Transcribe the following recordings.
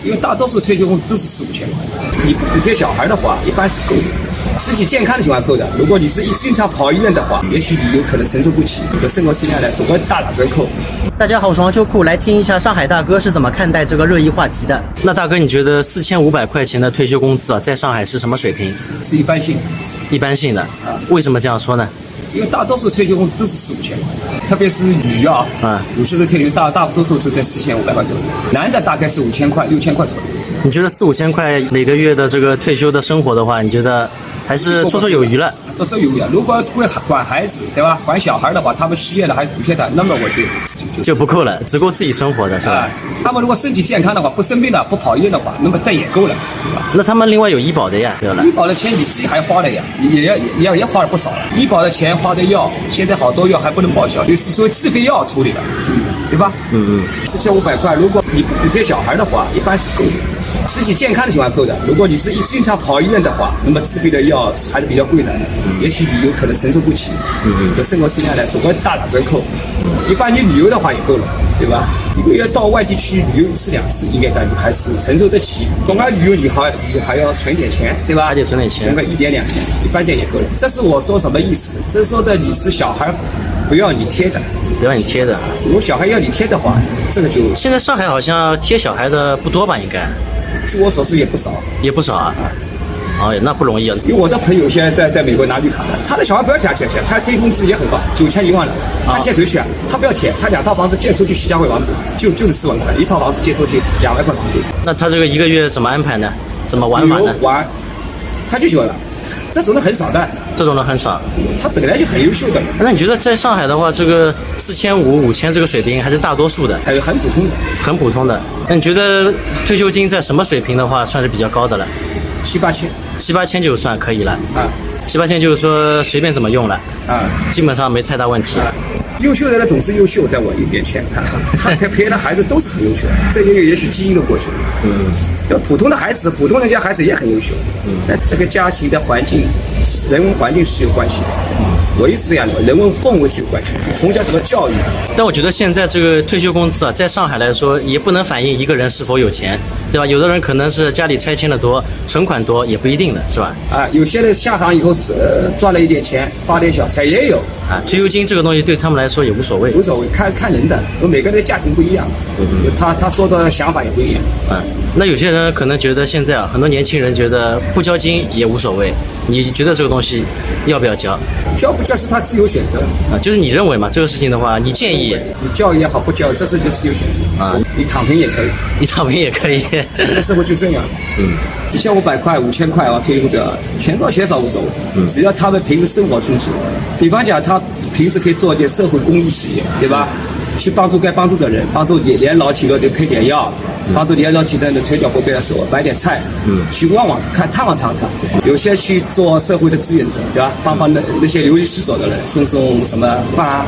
因为大多数退休工资都是4、5千块，你不补贴小孩的话，一般是够的。身体健康的情况够的。如果你是经常跑医院的话，也许你有可能承受不起，有生活质量呢总会大打折扣。大家好，我是王秋库，来听一下上海大哥是怎么看待这个热议话题的。那大哥，你觉得4500块钱的退休工资啊，在上海是什么水平？是一般性，一般性的。为什么这样说呢？因为大多数退休工资都是4、5千块，特别是女啊，50岁退休大多数是在4500块左右，男的大概是5千块、6千块左右。你觉得4、5千块每个月的这个退休的生活的话，你觉得还是绰绰有余了？绰绰有余。如果会管孩子，对吧？管小孩的话，他们失业了还补贴他，那么我就不够了，只够自己生活的是吧？他们如果身体健康的话，不生病了，不跑医院的话，那么这也够了，对吧？那他们另外有医保的呀，对吧？医保的钱你自己还花了呀，也花了不少了。医保的钱花的药，现在好多药还不能报销，就是作为自费药处理了，对吧？4500块，如果你不补贴小孩的话，一般是够的。身体健康的情况够的。如果你是经常跑医院的话，那么自费的药还是比较贵的，也许你有可能承受不起，有生活质量呢总会大打折扣。一般你旅游的话也够了，对吧？一个月到外地去旅游1次2次，应该感觉还是承受得起。总而旅游你还要存点钱，对吧？还得存点钱，存个1点2点，一般点也够了。这是我说什么意思？这是说的你是小孩不要你贴的，不要你贴的。如果小孩要你贴的话，这个就现在上海好像贴小孩的不多吧？应该，据我所知也不少，也不少啊。哦，那不容易啊！因为我的朋友现在在美国拿绿卡的，他的小孩不要贴钱，他贴工资也很高，9000、1万了。他贴谁去啊？他不要贴，他2套房子借出去，徐家汇房子就是4万块，1套房子借出去2万块房子。那他这个一个月怎么安排呢？怎么玩法呢？玩，他就喜欢了。这种人很少的，这种人很少。他本来就很优秀的。那你觉得在上海的话，这个4500、5000这个水平还是大多数的？还有很普通的，很普通的。那你觉得退休金在什么水平的话算是比较高的了？7、8千，7、8千就算可以了啊。7、8千就是说随便怎么用了啊，基本上没太大问题。优秀的人总是优秀，在我眼前看，他培养的孩子都是很优秀的，这也许基因的过去。就普通的孩子，普通人家孩子也很优秀。但这个家庭的环境、人文环境是有关系的。我一直这样的，人文氛围是有关系的。从小怎么教育？但我觉得现在这个退休工资啊，在上海来说也不能反映一个人是否有钱，对吧？有的人可能是家里拆迁的多，存款多，也不一定的是吧？啊，有些人下行以后赚了一点钱，发点小财也有。退休金这个东西对他们来说也无所谓，无所谓，看人的，每个人的家庭不一样，他说的想法也不一样。那有些人可能觉得现在啊，很多年轻人觉得不交金也无所谓。你觉得这个东西要不要交？交不交是他自由选择啊，就是你认为嘛，这个事情的话，你建议你交也好，不交，这是你的自由选择啊。你躺平也可以，你躺平也可以，这个社会就这样。1500块、5000块啊，退休者钱多钱少无所谓，只要他们平时生活充实。比方讲，他平时可以做一件社会公益事业，对吧？去帮助该帮助的人，帮助年老体弱的配点药，帮助年老体弱的腿脚不便的时候买点菜，去探望他。有些去做社会的志愿者，对吧？帮那些流离失所的人，送什么饭，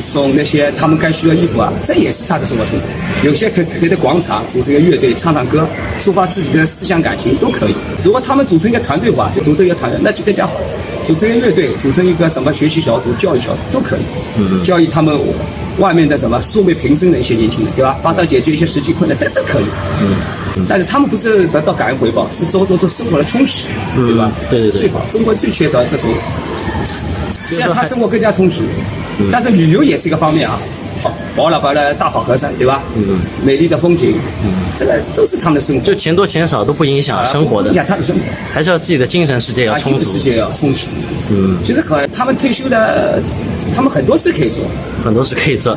送那些他们该需要衣服啊，这也是他的生活成果。有些可以在广场组成一个乐队，唱歌，抒发自己的思想感情都可以。如果他们组成一个团队的话，就组成一个团队，那就更加好。组成一个乐队，组成一个什么学习小组、教育小组都可以，教育他们外面的什么素未平生的一些年轻人，对吧？帮他解决一些实际困难，这可以。但是他们不是得到感恩回报，是做生活的充实，对吧？对，最好。中国最缺少这种，这样他生活更加充实。但是旅游也是一个方面啊。包了大好河山，对吧？美丽的风景，这个都是他们的生活。就钱多钱少都不影响生活的，影响他的生活，还是要自己的精神世界要充足，精神世界要充实。其实他们退休的，他们很多事可以做，很多事可以做。